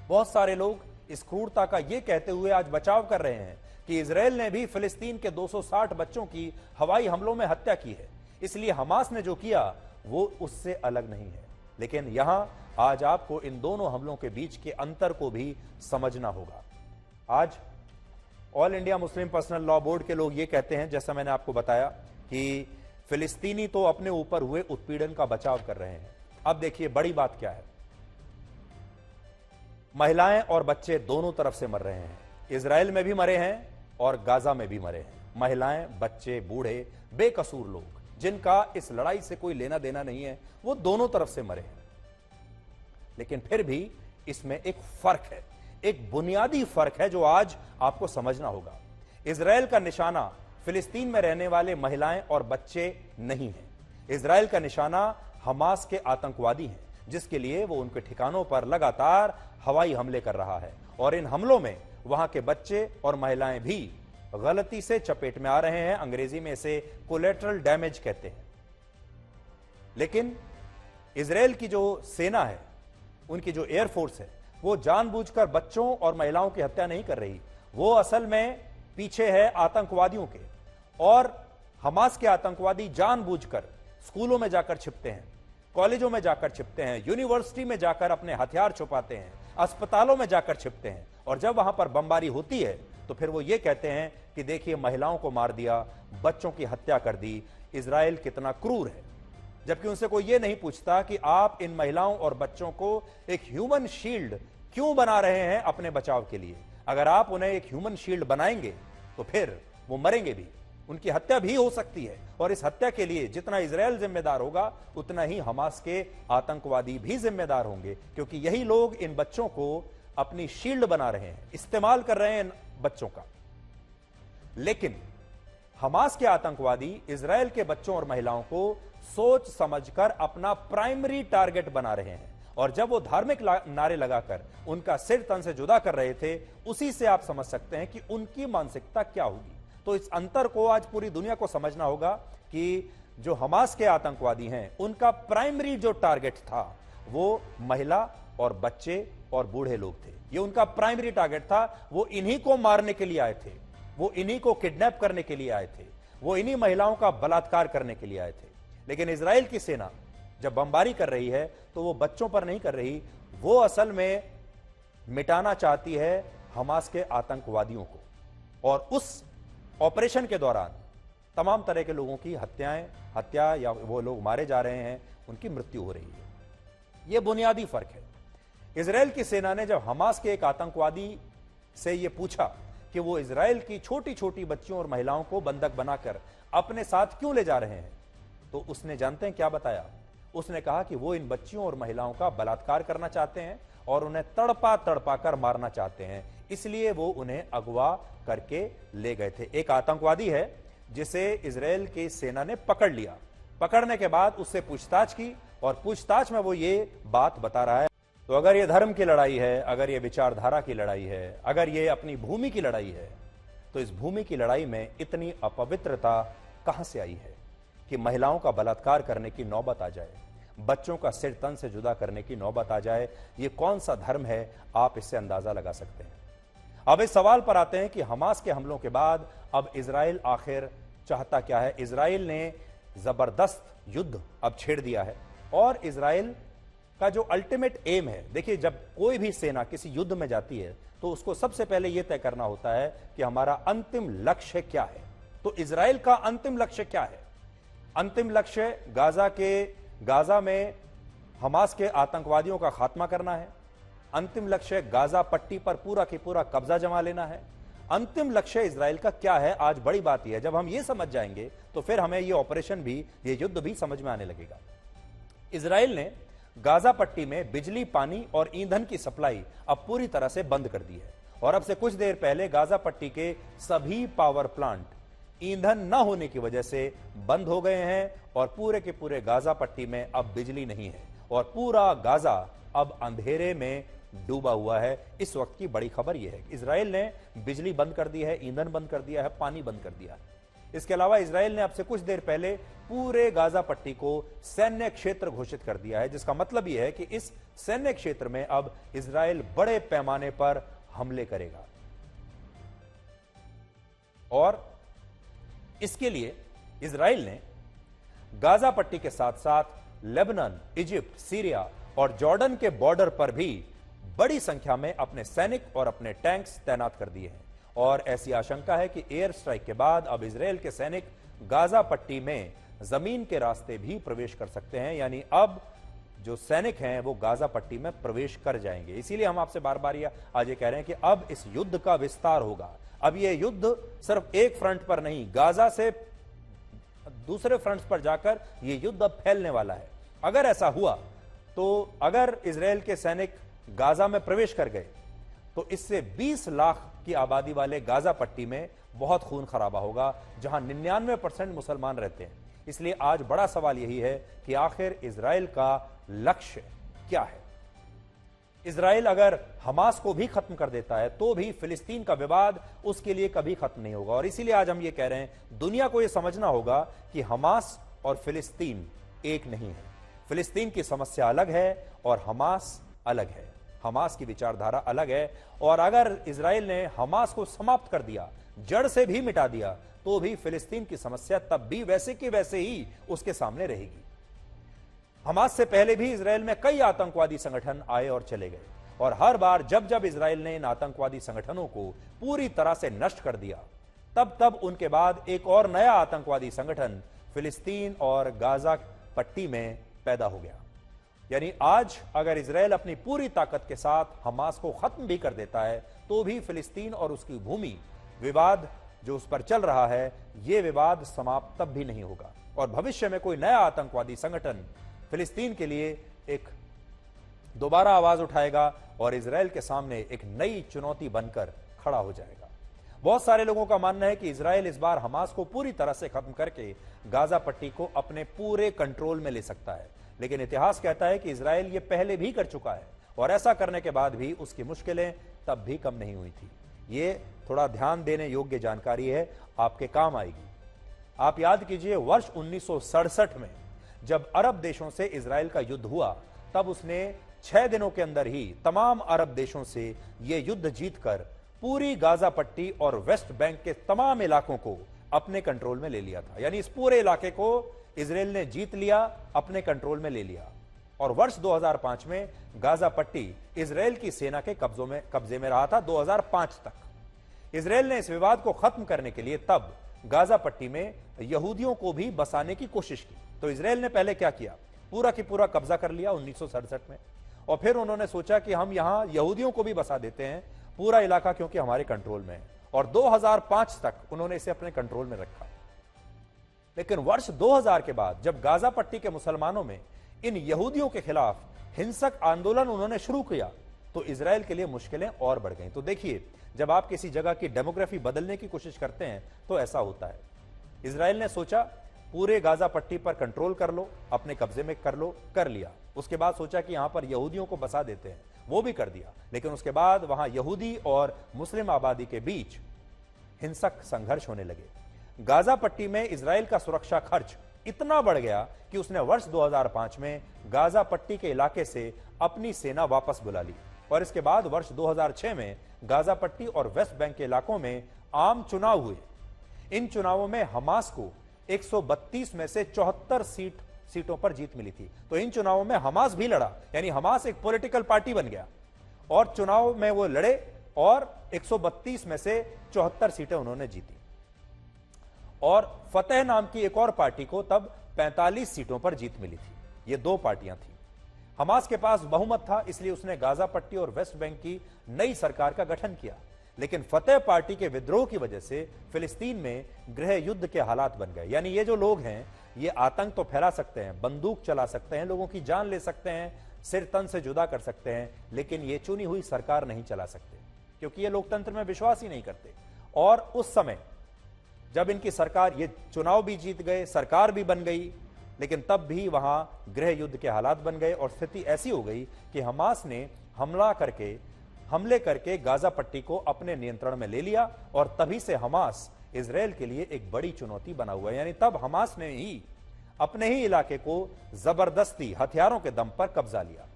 बहुत सारे लोग इस क्रूरता का यह कहते हुए आज बचाव कर रहे हैं कि इजराइल ने भी फिलिस्तीन के 260 बच्चों की हवाई हमलों में हत्या की है, इसलिए हमास ने जो किया वो उससे अलग नहीं है। लेकिन यहां आज आपको इन दोनों हमलों के बीच के अंतर को भी समझना होगा। आज all India Muslim personal law board के लोग ये कहते हैं, जैसा मैंने आपको बताया, कि फिलिस्तीनी तो अपने ऊपर हुए उत्पीड़न का बचाव कर रहे हैं। अब देखिए बड़ी बात क्या है, महिलाएं और बच्चे दोनों तरफ से मर रहे हैं। इजराइल में भी मरे हैं और गाजा में भी मरे हैं। महिलाएं, बच्चे, बूढ़े, बेकसूर लोग जिनका इस लड़ाई से कोई लेना देना नहीं है, वो दोनों तरफ से मरे हैं। लेकिन फिर भी इसमें एक फर्क है, एक बुनियादी फर्क है जो आज आपको समझना होगा। इजराइल का निशाना फिलिस्तीन में रहने वाले महिलाएं और बच्चे नहीं है। इजराइल का निशाना हमास के आतंकवादी हैं, जिसके लिए वो उनके ठिकानों पर लगातार हवाई हमले कर रहा है। और इन हमलों में वहां के बच्चे और महिलाएं भी गलती से चपेट में आ रहे हैं। अंग्रेजी में इसे कोलेटरल डैमेज कहते हैं। लेकिन इजराइल की जो सेना है, उनकी जो एयरफोर्स है, वो जानबूझकर बच्चों और महिलाओं की हत्या नहीं कर रही। वो असल में पीछे है आतंकवादियों के। और हमास के आतंकवादी जानबूझकर स्कूलों में जाकर छिपते हैं, कॉलेजों में जाकर छिपते हैं, यूनिवर्सिटी में जाकर अपने हथियार छुपाते हैं, अस्पतालों में जाकर छिपते हैं। और जब वहां पर बमबारी होती है तो फिर वो ये कहते हैं कि देखिए महिलाओं को मार दिया, बच्चों की हत्या कर दी, इजराइल कितना क्रूर है। जबकि उनसे कोई ये नहीं पूछता कि आप इन महिलाओं और बच्चों को एक ह्यूमन शील्ड क्यों बना रहे हैं अपने बचाव के लिए। अगर आप उन्हें एक ह्यूमन शील्ड बनाएंगे तो फिर वो मरेंगे भी, उनकी हत्या भी हो सकती है। और इस हत्या के लिए जितना इजराइल जिम्मेदार होगा, उतना ही हमास के आतंकवादी भी जिम्मेदार होंगे, क्योंकि यही लोग इन बच्चों को अपनी शील्ड बना रहे हैं, इस्तेमाल कर रहे हैं इन बच्चों का। लेकिन हमास के आतंकवादी इजराइल के बच्चों और महिलाओं को सोच समझकर अपना प्राइमरी टारगेट बना रहे हैं। और जब वो धार्मिक नारे लगाकर उनका सिर तन से जुदा कर रहे थे, उसी से आप समझ सकते हैं कि उनकी मानसिकता क्या होगी। तो इस अंतर को आज पूरी दुनिया को समझना होगा कि जो हमास के आतंकवादी हैं, उनका प्राइमरी जो टारगेट था वो महिला और बच्चे और बूढ़े लोग थे। ये उनका प्राइमरी टारगेट था। वो इन्हीं को मारने के लिए आए थे, वो इन्हीं को किडनैप करने के लिए आए थे, वो इन्हीं महिलाओं का बलात्कार करने के लिए आए थे। लेकिन इजराइल की सेना जब बमबारी कर रही है तो वो बच्चों पर नहीं कर रही, वो असल में मिटाना चाहती है हमास के आतंकवादियों को। और उस ऑपरेशन के दौरान तमाम तरह के लोगों की हत्या या वो लोग मारे जा रहे हैं, उनकी मृत्यु हो रही है। यह बुनियादी फर्क है। इजराइल की सेना ने जब हमास के एक आतंकवादी से यह पूछा कि वो इजराइल की छोटी छोटी बच्चियों और महिलाओं को बंधक बनाकर अपने साथ क्यों ले जा रहे हैं, तो उसने जानते हैं क्या बताया? उसने कहा कि वो इन बच्चियों और महिलाओं का बलात्कार करना चाहते हैं और उन्हें तड़पा तड़पा कर मारना चाहते हैं, इसलिए वो उन्हें अगवा करके ले गए थे। एक आतंकवादी है जिसे इजराइल की सेना ने पकड़ लिया। पकड़ने के बाद उससे पूछताछ की और पूछताछ में वो ये बात बता रहा है। तो अगर ये धर्म की लड़ाई है, अगर ये विचारधारा की लड़ाई है, अगर ये अपनी भूमि की लड़ाई है, तो इस भूमि की लड़ाई में इतनी अपवित्रता कहां से आई है कि महिलाओं का बलात्कार करने की नौबत आ जाए, बच्चों का सिर तन से जुदा करने की नौबत आ जाए? ये कौन सा धर्म है? आप इससे अंदाजा लगा सकते हैं। अब इस सवाल पर आते हैं कि हमास के हमलों के बाद अब इजराइल आखिर चाहता क्या है। इजराइल ने जबरदस्त युद्ध अब छेड़ दिया है और इजराइल का जो अल्टीमेट एम है, देखिए जब कोई भी सेना किसी युद्ध में जाती है तो उसको सबसे पहले यह तय करना होता है कि हमारा अंतिम लक्ष्य क्या है। तो इजराइल का अंतिम लक्ष्य क्या है? अंतिम लक्ष्य गाजा में हमास के आतंकवादियों का खात्मा करना है। अंतिम लक्ष्य गाजा पट्टी पर पूरा की पूरा कब्जा जमा लेना है। अंतिम लक्ष्य इजराइल का क्या है? आज बड़ी बात यह है, जब हम ये समझ जाएंगे तो फिर हमें ये ऑपरेशन भी, ये युद्ध भी समझ में आने लगेगा। इजराइल ने गाजा पट्टी में बिजली, पानी और ईंधन की सप्लाई अब पूरी तरह से बंद कर दी है और अब से कुछ देर पहले गाजा पट्टी के सभी पावर प्लांट ईंधन न होने की वजह से बंद हो गए हैं और पूरे के पूरे गाजा पट्टी में अब बिजली नहीं है और पूरा गाजा अब अंधेरे में डूबा हुआ है। इस वक्त की बड़ी खबर यह है कि इजराइल ने बिजली बंद कर दी है, ईंधन बंद कर दिया है, पानी बंद कर दिया है। इसके अलावा इजराइल ने अब से कुछ देर पहले पूरे गाजा पट्टी को सैन्य क्षेत्र घोषित कर दिया है, जिसका मतलब यह है कि इस सैन्य क्षेत्र में अब इजराइल बड़े पैमाने पर हमले करेगा। और इसके लिए इजराइल ने गाजा पट्टी के साथ साथ लेबनान, इजिप्ट, सीरिया और जॉर्डन के बॉर्डर पर भी बड़ी संख्या में अपने सैनिक और अपने टैंक्स तैनात कर दिए हैं। और ऐसी आशंका है कि एयर स्ट्राइक के बाद अब इजराइल के सैनिक गाजा पट्टी में जमीन के रास्ते भी प्रवेश कर सकते हैं, यानी अब जो सैनिक हैं वो गाजा पट्टी में प्रवेश कर जाएंगे। इसीलिए हम आपसे बार बार आज ये कह रहे हैं कि अब इस युद्ध का विस्तार होगा। अब ये युद्ध सिर्फ एक फ्रंट पर नहीं, गाजा से दूसरे फ्रंट पर जाकर ये युद्ध अब फैलने वाला है। अगर ऐसा हुआ तो अगर इजराइल के सैनिक गाजा में प्रवेश कर गए तो इससे 20 लाख की आबादी वाले गाजा पट्टी में बहुत खून खराबा होगा, जहां 99% मुसलमान रहते हैं। इसलिए आज बड़ा सवाल यही है कि आखिर इजराइल का लक्ष्य क्या है। इजराइल अगर हमास को भी खत्म कर देता है तो भी फिलिस्तीन का विवाद उसके लिए कभी खत्म नहीं होगा। और इसीलिए आज हम ये कह रहे हैं दुनिया को यह समझना होगा कि हमास और फिलिस्तीन एक नहीं है। फिलिस्तीन की समस्या अलग है और हमास अलग है। हमास की विचारधारा अलग है और अगर इजराइल ने हमास को समाप्त कर दिया, जड़ से भी मिटा दिया, तो भी फिलिस्तीन की समस्या तब भी वैसे की वैसे ही उसके सामने रहेगी। हमास से पहले भी इजराइल में कई आतंकवादी संगठन आए और चले गए और हर बार जब जब इजराइल ने इन आतंकवादी संगठनों को पूरी तरह से नष्ट कर दिया, तब तब उनके बाद एक और नया आतंकवादी संगठन फिलिस्तीन और गाजा पट्टी में पैदा हो गया। यानी आज अगर इजराइल अपनी पूरी ताकत के साथ हमास को खत्म भी कर देता है तो भी फिलिस्तीन और उसकी भूमि विवाद जो उस पर चल रहा है, यह विवाद समाप्त तब भी नहीं होगा और भविष्य में कोई नया आतंकवादी संगठन फिलिस्तीन के लिए एक दोबारा आवाज उठाएगा और इजराइल के सामने एक नई चुनौती बनकर खड़ा हो जाएगा। बहुत सारे लोगों का मानना है कि इजराइल इस बार हमास को पूरी तरह से खत्म करके गाजा पट्टी को अपने पूरे कंट्रोल में ले सकता है, लेकिन इतिहास कहता है कि इजराइल ये पहले भी कर चुका है और ऐसा करने के बाद भी उसकी मुश्किलें तब भी कम नहीं हुई थी। ये थोड़ा ध्यान देने योग्य जानकारी है, आपके काम आएगी। आप याद कीजिए वर्ष 1967 में जब अरब देशों से इजराइल का युद्ध हुआ, तब उसने 6 दिनों के अंदर ही तमाम अरब देशों से यह युद्ध जीतकर पूरी गाजा पट्टी और वेस्ट बैंक के तमाम इलाकों को अपने कंट्रोल में ले लिया था। यानी इस पूरे इलाके को इजराइल ने जीत लिया, अपने कंट्रोल में ले लिया। और वर्ष 2005 में गाजा पट्टी इजराइल की सेना के कब्जे में रहा था 2005 तक। इजराइल ने इस विवाद को खत्म करने के लिए तब गाजा पट्टी में यहूदियों को भी बसाने की कोशिश की। तो इजराइल ने पहले क्या किया, पूरा की पूरा कब्जा कर लिया 1967 में, और फिर उन्होंने सोचा कि हम यहां यहूदियों को भी बसा देते हैं पूरा इलाका, क्योंकि हमारे कंट्रोल में है। और 2005 तक उन्होंने इसे अपने कंट्रोल में रखा। लेकिन वर्ष 2000 के बाद जब गाजा पट्टी के मुसलमानों में इन यहूदियों के खिलाफ हिंसक आंदोलन उन्होंने शुरू किया, तो इजराइल के लिए मुश्किलें और बढ़ गईं। तो देखिए, जब आप किसी जगह की डेमोग्राफी बदलने की कोशिश करते हैं तो ऐसा होता है। इजराइल ने सोचा पूरे गाजा पट्टी पर कंट्रोल कर लो, अपने कब्जे में कर लो, कर लिया। उसके बाद सोचा कि यहां पर यहूदियों को बसा देते हैं, वो भी कर दिया। लेकिन उसके बाद वहां यहूदी और मुस्लिम आबादी के बीच हिंसक संघर्ष होने लगे। गाजा पट्टी में इजराइल का सुरक्षा खर्च इतना बढ़ गया कि उसने वर्ष 2005 में गाजा पट्टी के इलाके से अपनी सेना वापस बुला ली। और इसके बाद वर्ष 2006 में गाजा पट्टी और वेस्ट बैंक के इलाकों में आम चुनाव हुए। इन चुनावों में हमास को 132 में से 74 सीटों पर जीत मिली थी। तो इन चुनावों में हमास भी लड़ा, यानी हमास एक पॉलिटिकल पार्टी बन गया और चुनाव में वो लड़े और 132 में से 74 सीटें उन्होंने जीती। और फतेह नाम की एक और पार्टी को तब 45 सीटों पर जीत मिली थी। ये दो पार्टियां थी। हमास के पास बहुमत था, इसलिए उसने गाजा पट्टी और वेस्ट बैंक की नई सरकार का गठन किया। लेकिन फतेह पार्टी के विद्रोह की वजह से फिलिस्तीन में गृह युद्ध के हालात बन गए। यानी ये जो लोग हैं, ये आतंक तो फैला सकते हैं, बंदूक चला सकते हैं, लोगों की जान ले सकते हैं, सिर तन से जुदा कर सकते हैं, लेकिन ये चुनी हुई सरकार नहीं चला सकते, क्योंकि ये लोकतंत्र में विश्वास ही नहीं करते। और उस समय जब इनकी सरकार, ये चुनाव भी जीत गए, सरकार भी बन गई, लेकिन तब भी वहां गृह युद्ध के हालात बन गए और स्थिति ऐसी हो गई कि हमास ने हमले करके गाजा पट्टी को अपने नियंत्रण में ले लिया। और तभी से हमास इजराइल के लिए एक बड़ी चुनौती बना हुआ है। यानी तब हमास ने ही अपने ही इलाके को जबरदस्ती हथियारों के दम पर कब्जा लिया।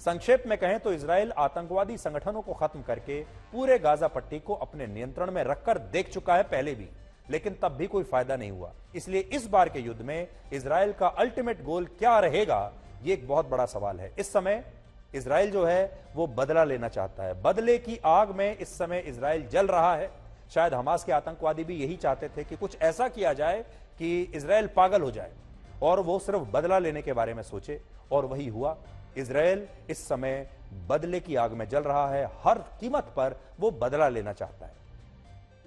संक्षेप में कहें तो इजराइल आतंकवादी संगठनों को खत्म करके पूरे गाजा पट्टी को अपने नियंत्रण में रखकर देख चुका है पहले भी, लेकिन तब भी कोई फायदा नहीं हुआ। इसलिए इस बार के युद्ध में इजराइल का अल्टीमेट गोल क्या रहेगा, यह एक बहुत बड़ा सवाल है। इस समय इजराइल जो है वो बदला लेना चाहता है। बदले की आग में इस समय इजराइल जल रहा है। शायद हमास के आतंकवादी भी यही चाहते थे कि कुछ ऐसा किया जाए कि इजराइल पागल हो जाए और वो सिर्फ बदला लेने के बारे में सोचे, और वही हुआ। इजराइल इस समय बदले की आग में जल रहा है। हर कीमत पर वो बदला लेना चाहता है,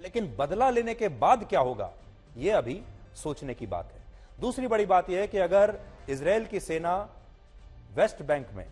लेकिन बदला लेने के बाद क्या होगा, यह अभी सोचने की बात है। दूसरी बड़ी बात यह है कि अगर इजराइल की सेना वेस्ट बैंक में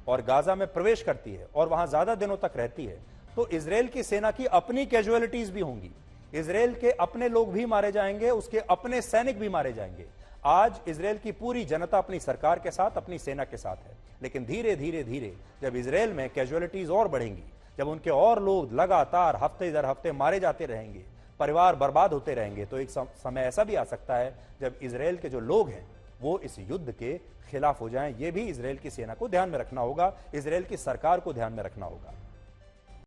और गाजा में प्रवेश करती है और वहां ज्यादा दिनों तक रहती है, तो इजराइल की सेना की अपनी कैजुअलिटीज भी होंगी। इजराइल के अपने लोग भी मारे जाएंगे, उसके अपने सैनिक भी मारे जाएंगे। आज इजराइल की पूरी जनता अपनी सरकार के साथ, अपनी सेना के साथ है, लेकिन धीरे धीरे धीरे जब इजराइल में कैजुअलिटीज और बढ़ेंगी, जब उनके और लोग लगातार हफ्ते दर हफ्ते मारे जाते रहेंगे, परिवार बर्बाद होते रहेंगे, तो एक समय ऐसा भी आ सकता है जब इजराइल के जो लोग हैं वो इस युद्ध के खिलाफ हो जाएं। ये भी इजराइल की सेना को ध्यान में रखना होगा, इजराइल की सरकार को ध्यान में रखना होगा।